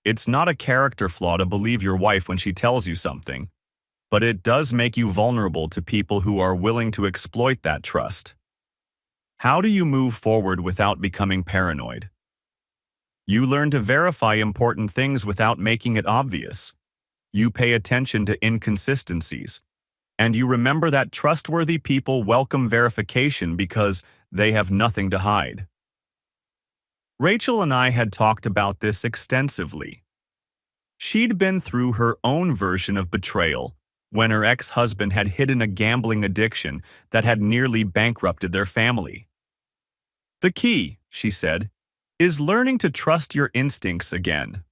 "It's not a character flaw to believe your wife when she tells you something, but it does make you vulnerable to people who are willing to exploit that trust. How do you move forward without becoming paranoid? You learn to verify important things without making it obvious. You pay attention to inconsistencies, and you remember that trustworthy people welcome verification because they have nothing to hide." Rachel and I had talked about this extensively. She'd been through her own version of betrayal, when her ex-husband had hidden a gambling addiction that had nearly bankrupted their family. "The key," she said, "is learning to trust your instincts again.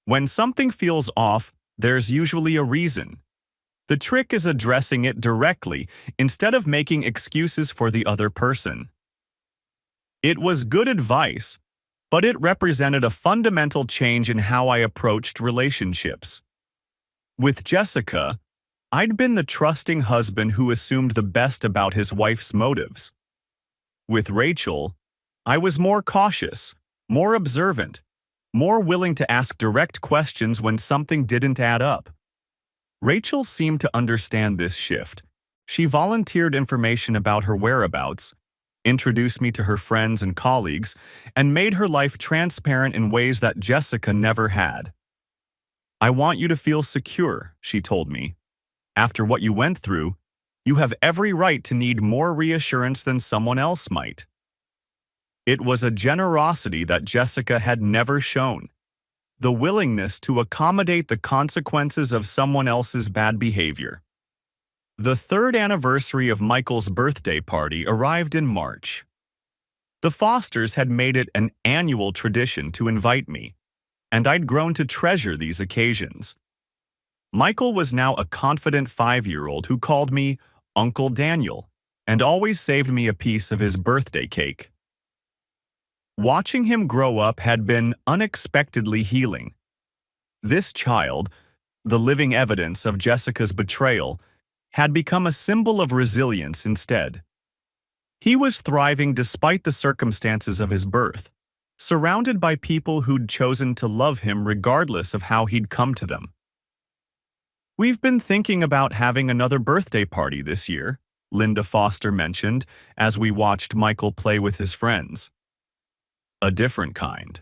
When something feels off, there's usually a reason. The trick is addressing it directly instead of making excuses for the other person." It was good advice, but it represented a fundamental change in how I approached relationships. With Jessica, I'd been the trusting husband who assumed the best about his wife's motives. With Rachel, I was more cautious, more observant, more willing to ask direct questions when something didn't add up. Rachel seemed to understand this shift. She volunteered information about her whereabouts, introduced me to her friends and colleagues, and made her life transparent in ways that Jessica never had. "I want you to feel secure," she told me. "After what you went through, you have every right to need more reassurance than someone else might." It was a generosity that Jessica had never shown, the willingness to accommodate the consequences of someone else's bad behavior. The third anniversary of Michael's birthday party arrived in March. The Fosters had made it an annual tradition to invite me, and I'd grown to treasure these occasions. Michael was now a confident 5-year-old who called me Uncle Daniel and always saved me a piece of his birthday cake. Watching him grow up had been unexpectedly healing. This child, the living evidence of Jessica's betrayal, had become a symbol of resilience instead. He was thriving despite the circumstances of his birth, surrounded by people who'd chosen to love him regardless of how he'd come to them. "We've been thinking about having another birthday party this year," Linda Foster mentioned as we watched Michael play with his friends. "A different kind."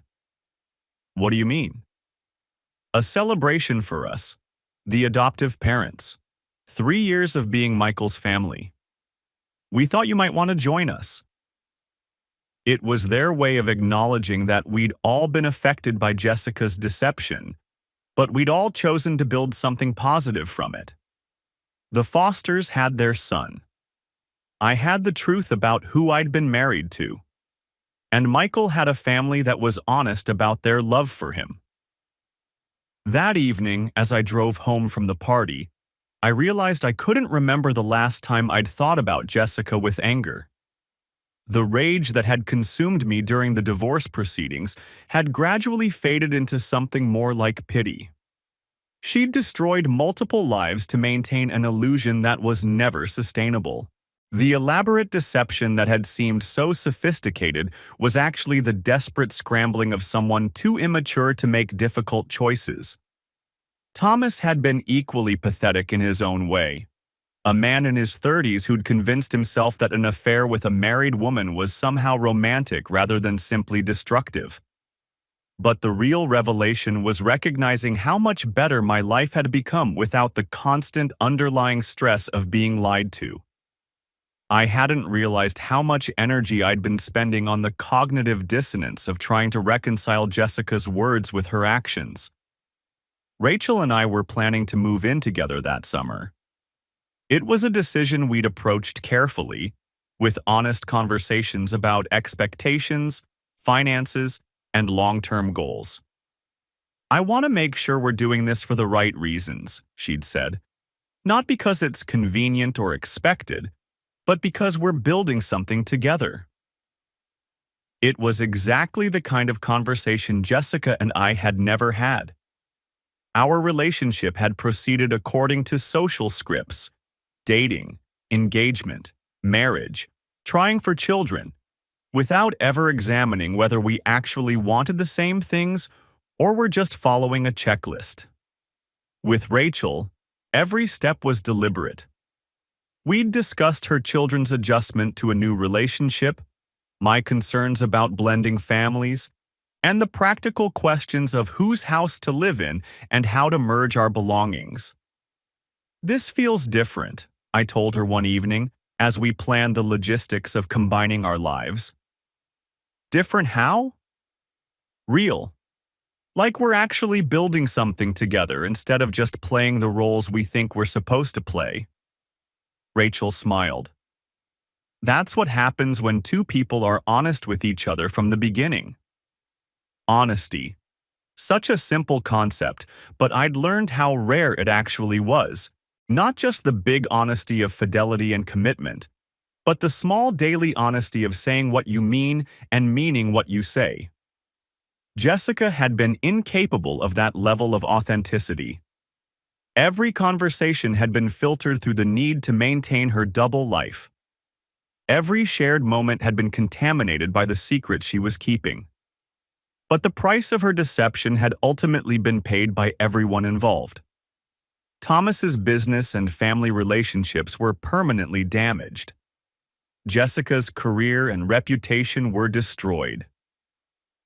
"What do you mean?" "A celebration for us, the adoptive parents. 3 years of being Michael's family. We thought you might want to join us." It was their way of acknowledging that we'd all been affected by Jessica's deception, but we'd all chosen to build something positive from it. The Fosters had their son. I had the truth about who I'd been married to. And Michael had a family that was honest about their love for him. That evening, as I drove home from the party, I realized I couldn't remember the last time I'd thought about Jessica with anger. The rage that had consumed me during the divorce proceedings had gradually faded into something more like pity. She'd destroyed multiple lives to maintain an illusion that was never sustainable. The elaborate deception that had seemed so sophisticated was actually the desperate scrambling of someone too immature to make difficult choices. Thomas had been equally pathetic in his own way. A man in his 30s who'd convinced himself that an affair with a married woman was somehow romantic rather than simply destructive. But the real revelation was recognizing how much better my life had become without the constant underlying stress of being lied to. I hadn't realized how much energy I'd been spending on the cognitive dissonance of trying to reconcile Jessica's words with her actions. Rachel and I were planning to move in together that summer. It was a decision we'd approached carefully, with honest conversations about expectations, finances, and long-term goals. "I want to make sure we're doing this for the right reasons," she'd said. "Not because it's convenient or expected, but because we're building something together." It was exactly the kind of conversation Jessica and I had never had. Our relationship had proceeded according to social scripts: dating, engagement, marriage, trying for children, without ever examining whether we actually wanted the same things or were just following a checklist. With Rachel, every step was deliberate. We'd discussed her children's adjustment to a new relationship, my concerns about blending families, and the practical questions of whose house to live in and how to merge our belongings. "This feels different," I told her one evening as we planned the logistics of combining our lives. "Different how?" "Real. Like we're actually building something together instead of just playing the roles we think we're supposed to play. Rachel smiled. That's what happens when two people are honest with each other from the beginning. Honesty. Such a simple concept, but I'd learned how rare it actually was. Not just the big honesty of fidelity and commitment, but the small daily honesty of saying what you mean and meaning what you say. Jessica had been incapable of that level of authenticity. Every conversation had been filtered through the need to maintain her double life. Every shared moment had been contaminated by the secret she was keeping. But the price of her deception had ultimately been paid by everyone involved. Thomas's business and family relationships were permanently damaged. Jessica's career and reputation were destroyed.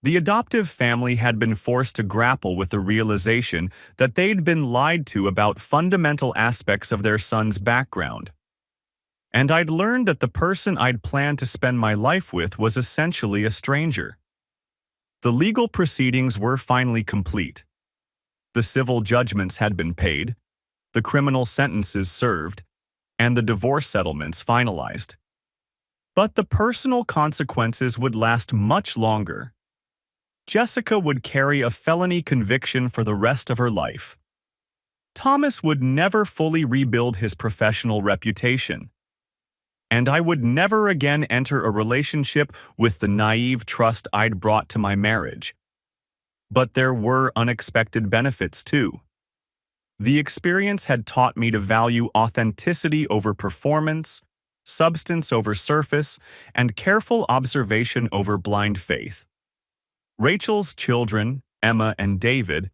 The adoptive family had been forced to grapple with the realization that they'd been lied to about fundamental aspects of their son's background. And I'd learned that the person I'd planned to spend my life with was essentially a stranger. The legal proceedings were finally complete. The civil judgments had been paid, the criminal sentences served, and the divorce settlements finalized. But the personal consequences would last much longer. Jessica would carry a felony conviction for the rest of her life. Thomas would never fully rebuild his professional reputation. And I would never again enter a relationship with the naive trust I'd brought to my marriage. But there were unexpected benefits too. The experience had taught me to value authenticity over performance, substance over surface, and careful observation over blind faith. Rachel's children, Emma and David,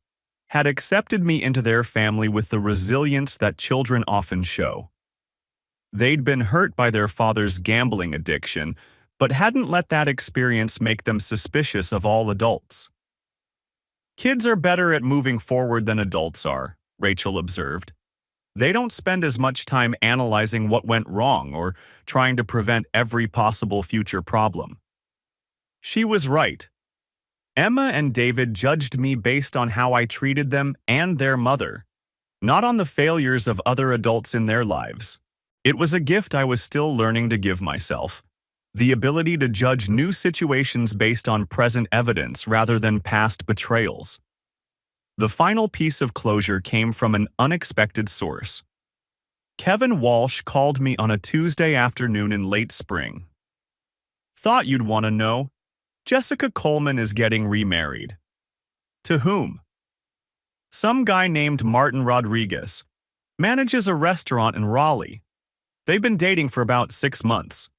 had accepted me into their family with the resilience that children often show. They'd been hurt by their father's gambling addiction, but hadn't let that experience make them suspicious of all adults. Kids are better at moving forward than adults are, Rachel observed. They don't spend as much time analyzing what went wrong or trying to prevent every possible future problem. She was right. Emma and David judged me based on how I treated them and their mother, not on the failures of other adults in their lives. It was a gift I was still learning to give myself, the ability to judge new situations based on present evidence rather than past betrayals. The final piece of closure came from an unexpected source. Kevin Walsh called me on a Tuesday afternoon in late spring. Thought you'd want to know. Jessica Coleman is getting remarried. To whom? Some guy named Martin Rodriguez. Manages a restaurant in Raleigh. They've been dating for about 6 months.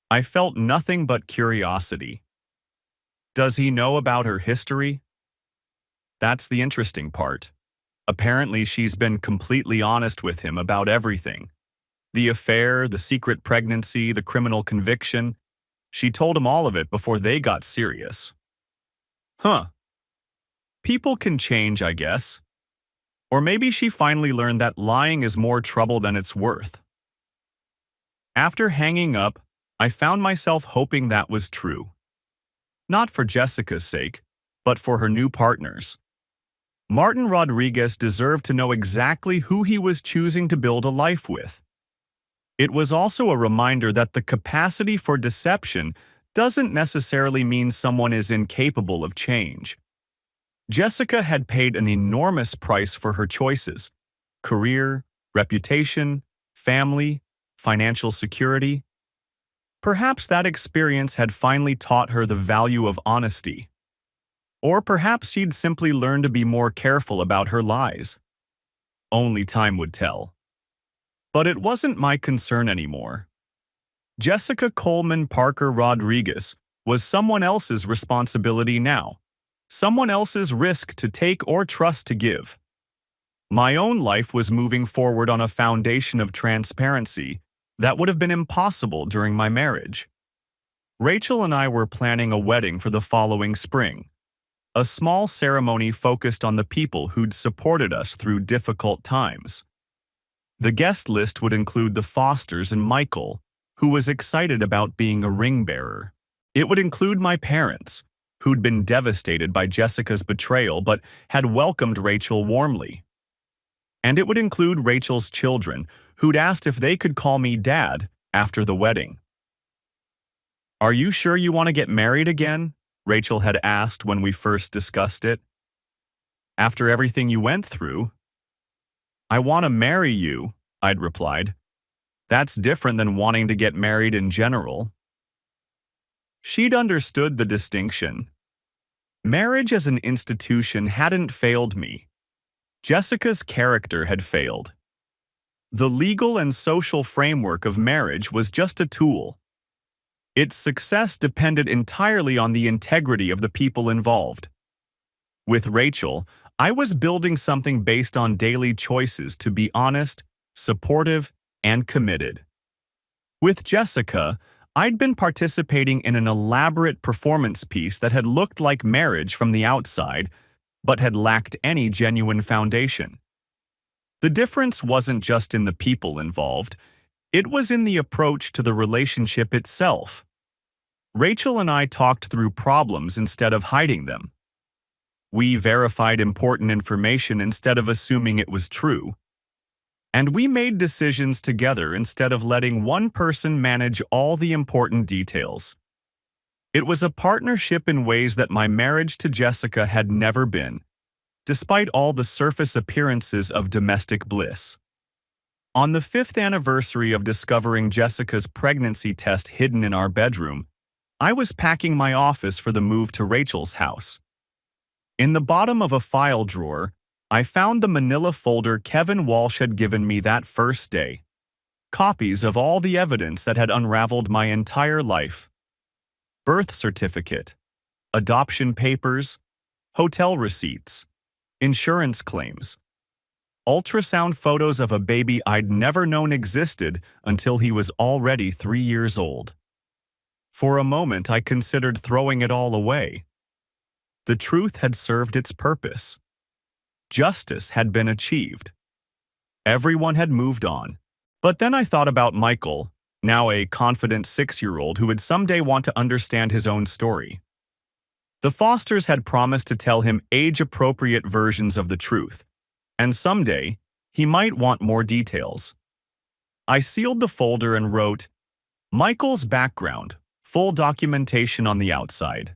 I felt nothing but curiosity. Does he know about her history? That's the interesting part. Apparently, she's been completely honest with him about everything. The affair, the secret pregnancy, the criminal conviction. She told him all of it before they got serious. Huh. People can change, I guess. Or maybe she finally learned that lying is more trouble than it's worth. After hanging up, I found myself hoping that was true. Not for Jessica's sake, but for her new partner's. Martin Rodriguez deserved to know exactly who he was choosing to build a life with. It was also a reminder that the capacity for deception doesn't necessarily mean someone is incapable of change. Jessica had paid an enormous price for her choices: career, reputation, family, financial security. Perhaps that experience had finally taught her the value of honesty. Or perhaps she'd simply learned to be more careful about her lies. Only time would tell. But it wasn't my concern anymore. Jessica Coleman Parker Rodriguez was someone else's responsibility now, someone else's risk to take or trust to give. My own life was moving forward on a foundation of transparency that would have been impossible during my marriage. Rachel and I were planning a wedding for the following spring, a small ceremony focused on the people who'd supported us through difficult times. The guest list would include the Fosters and Michael, who was excited about being a ring bearer. It would include my parents, who'd been devastated by Jessica's betrayal but had welcomed Rachel warmly. And it would include Rachel's children, who'd asked if they could call me Dad after the wedding. "Are you sure you want to get married again?" Rachel had asked when we first discussed it. "After everything you went through?" "I want to marry you," I'd replied. "That's different than wanting to get married in general." She'd understood the distinction. Marriage as an institution hadn't failed me. Jessica's character had failed. The legal and social framework of marriage was just a tool. Its success depended entirely on the integrity of the people involved. With Rachel, I was building something based on daily choices to be honest, supportive, and committed. With Jessica, I'd been participating in an elaborate performance piece that had looked like marriage from the outside, but had lacked any genuine foundation. The difference wasn't just in the people involved, it was in the approach to the relationship itself. Rachel and I talked through problems instead of hiding them. We verified important information instead of assuming it was true. And we made decisions together instead of letting one person manage all the important details. It was a partnership in ways that my marriage to Jessica had never been, despite all the surface appearances of domestic bliss. On the 5th anniversary of discovering Jessica's pregnancy test hidden in our bedroom, I was packing my office for the move to Rachel's house. In the bottom of a file drawer, I found the manila folder Kevin Walsh had given me that first day. Copies of all the evidence that had unraveled my entire life. Birth certificate, adoption papers, hotel receipts, insurance claims, ultrasound photos of a baby I'd never known existed until he was already 3 years old. For a moment, I considered throwing it all away. The truth had served its purpose. Justice had been achieved. Everyone had moved on. But then I thought about Michael, now a confident 6-year-old who would someday want to understand his own story. The Fosters had promised to tell him age-appropriate versions of the truth, and someday he might want more details. I sealed the folder and wrote, "Michael's background, full documentation on the outside."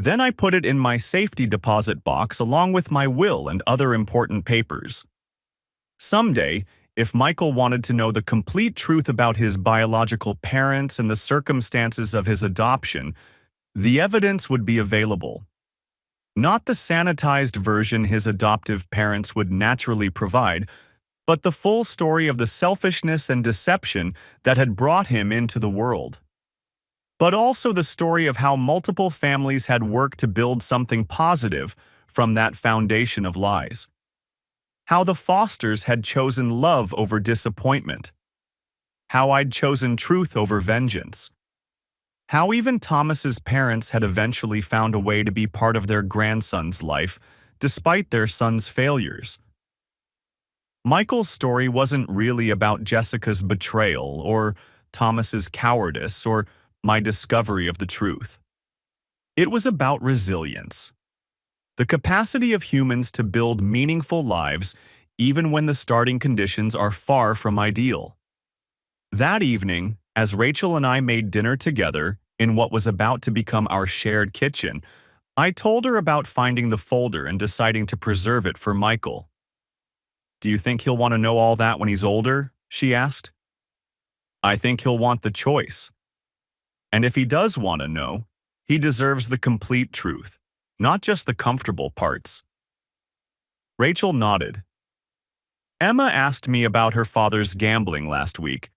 Then I put it in my safety deposit box along with my will and other important papers. Someday, if Michael wanted to know the complete truth about his biological parents and the circumstances of his adoption, the evidence would be available. Not the sanitized version his adoptive parents would naturally provide, but the full story of the selfishness and deception that had brought him into the world. But also the story of how multiple families had worked to build something positive from that foundation of lies. How the Fosters had chosen love over disappointment. How I'd chosen truth over vengeance. How even Thomas's parents had eventually found a way to be part of their grandson's life, despite their son's failures. Michael's story wasn't really about Jessica's betrayal or Thomas's cowardice or my discovery of the truth. It was about resilience. The capacity of humans to build meaningful lives even when the starting conditions are far from ideal. That evening, as Rachel and I made dinner together in what was about to become our shared kitchen, I told her about finding the folder and deciding to preserve it for Michael. "Do you think he'll want to know all that when he's older?" she asked. "I think he'll want the choice. And if he does want to know, he deserves the complete truth, not just the comfortable parts." Rachel nodded. "Emma asked me about her father's gambling last week.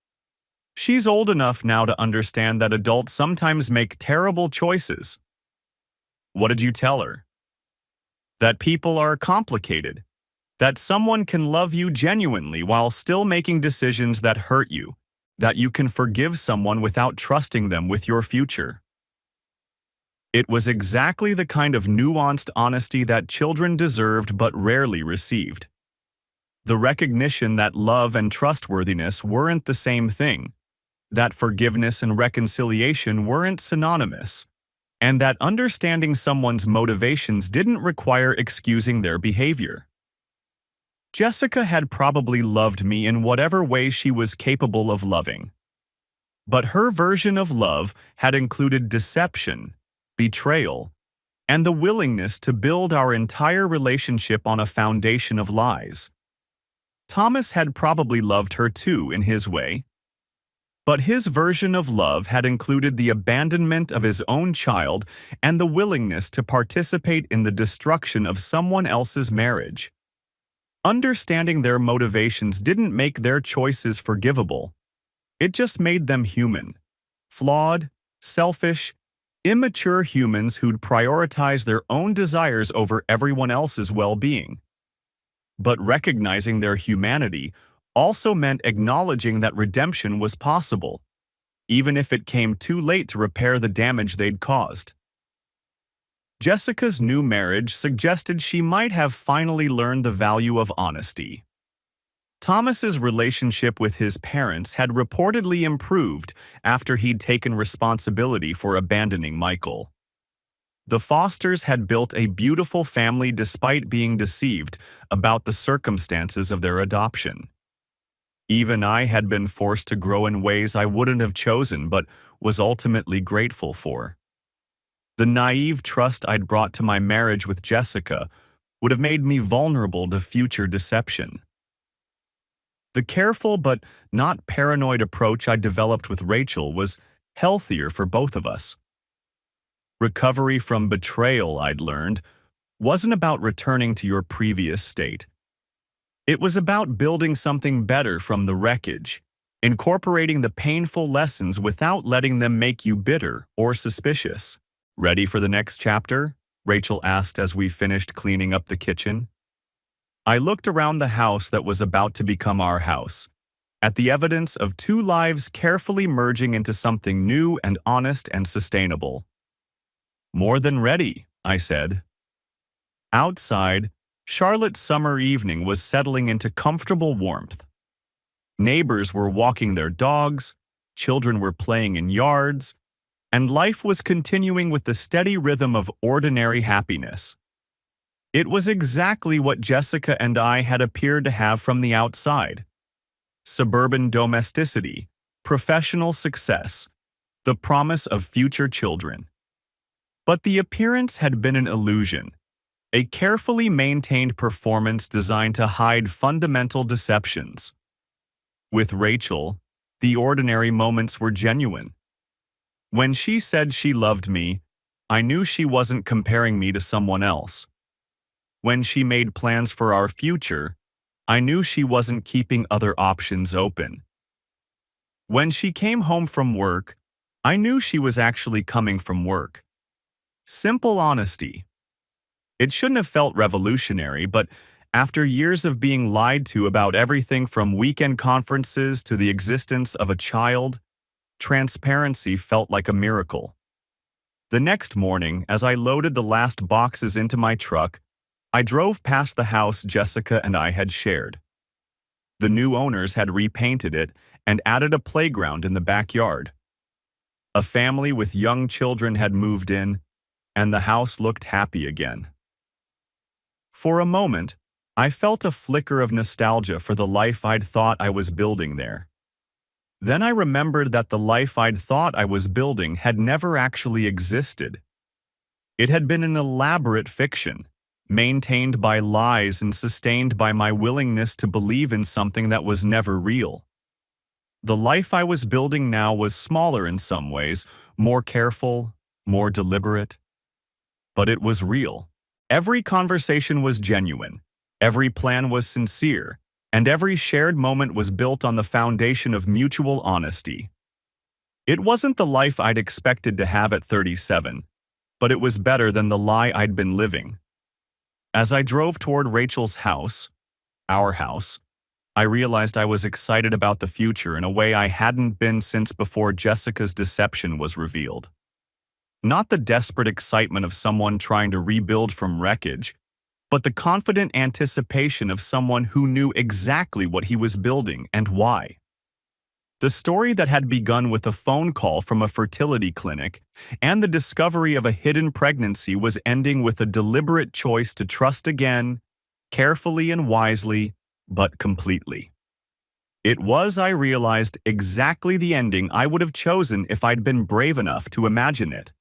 She's old enough now to understand that adults sometimes make terrible choices." "What did you tell her?" "That people are complicated. That someone can love you genuinely while still making decisions that hurt you. That you can forgive someone without trusting them with your future." It was exactly the kind of nuanced honesty that children deserved but rarely received. The recognition that love and trustworthiness weren't the same thing, that forgiveness and reconciliation weren't synonymous, and that understanding someone's motivations didn't require excusing their behavior. Jessica had probably loved me in whatever way she was capable of loving. But her version of love had included deception, betrayal, and the willingness to build our entire relationship on a foundation of lies. Thomas had probably loved her too in his way, but his version of love had included the abandonment of his own child and the willingness to participate in the destruction of someone else's marriage. Understanding their motivations didn't make their choices forgivable. It just made them human, flawed, selfish, immature humans who'd prioritize their own desires over everyone else's well-being. But recognizing their humanity also meant acknowledging that redemption was possible, even if it came too late to repair the damage they'd caused. Jessica's new marriage suggested she might have finally learned the value of honesty. Thomas's relationship with his parents had reportedly improved after he'd taken responsibility for abandoning Michael. The Fosters had built a beautiful family despite being deceived about the circumstances of their adoption. Even I had been forced to grow in ways I wouldn't have chosen but was ultimately grateful for. The naive trust I'd brought to my marriage with Jessica would have made me vulnerable to future deception. The careful but not paranoid approach I developed with Rachel was healthier for both of us. Recovery from betrayal, I'd learned, wasn't about returning to your previous state. It was about building something better from the wreckage, incorporating the painful lessons without letting them make you bitter or suspicious. "Ready for the next chapter?" Rachel asked as we finished cleaning up the kitchen. I looked around the house that was about to become our house, at the evidence of two lives carefully merging into something new and honest and sustainable. "More than ready," I said. Outside, Charlotte's summer evening was settling into comfortable warmth. Neighbors were walking their dogs, children were playing in yards, and life was continuing with the steady rhythm of ordinary happiness. It was exactly what Jessica and I had appeared to have from the outside. Suburban domesticity, professional success, the promise of future children. But the appearance had been an illusion, a carefully maintained performance designed to hide fundamental deceptions. With Rachel, the ordinary moments were genuine. When she said she loved me, I knew she wasn't comparing me to someone else. When she made plans for our future, I knew she wasn't keeping other options open. When she came home from work, I knew she was actually coming from work. Simple honesty. It shouldn't have felt revolutionary, but after years of being lied to about everything from weekend conferences to the existence of a child, transparency felt like a miracle. The next morning, as I loaded the last boxes into my truck, I drove past the house Jessica and I had shared. The new owners had repainted it and added a playground in the backyard. A family with young children had moved in, and the house looked happy again. For a moment, I felt a flicker of nostalgia for the life I'd thought I was building there. Then I remembered that the life I'd thought I was building had never actually existed. It had been an elaborate fiction, maintained by lies and sustained by my willingness to believe in something that was never real. The life I was building now was smaller in some ways, more careful, more deliberate. But it was real. Every conversation was genuine, every plan was sincere, and every shared moment was built on the foundation of mutual honesty. It wasn't the life I'd expected to have at 37, but it was better than the lie I'd been living. As I drove toward Rachel's house, our house, I realized I was excited about the future in a way I hadn't been since before Jessica's deception was revealed. Not the desperate excitement of someone trying to rebuild from wreckage, but the confident anticipation of someone who knew exactly what he was building and why. The story that had begun with a phone call from a fertility clinic and the discovery of a hidden pregnancy was ending with a deliberate choice to trust again, carefully and wisely, but completely. It was, I realized, exactly the ending I would have chosen if I'd been brave enough to imagine it.